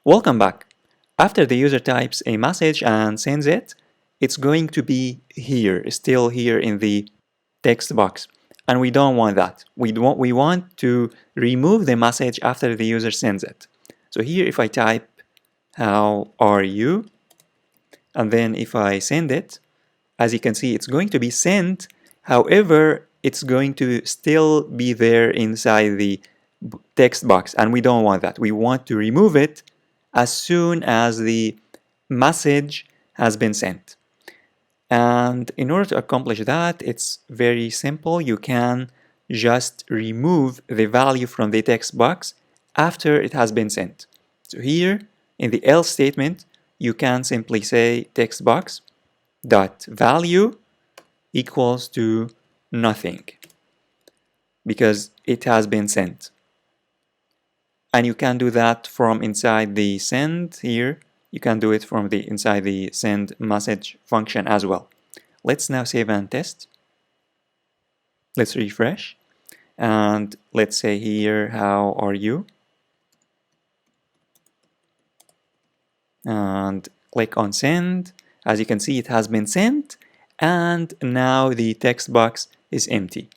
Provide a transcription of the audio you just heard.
Welcome back. After the user types a message and sends it, it's going to be here, still here in the text box. And we don't want that. We want to remove the message after the user sends it. So here if I type, how are you? And then if I send it, as you can see, it's going to be sent. However, it's going to still be there inside the text box, and we don't want that. We want to remove it as soon as the message has been sent. And in order to accomplish that, it's very simple. You can just remove the value from the text box after it has been sent. So here in the else statement, you can simply say text box dot value equals to nothing because it has been sent. And you can do that from inside the send here. You can do it from the inside the send message function as well. Let's now save and test. Let's refresh. And let's say here, how are you? And click on send. As you can see, it has been sent. And now the text box is empty.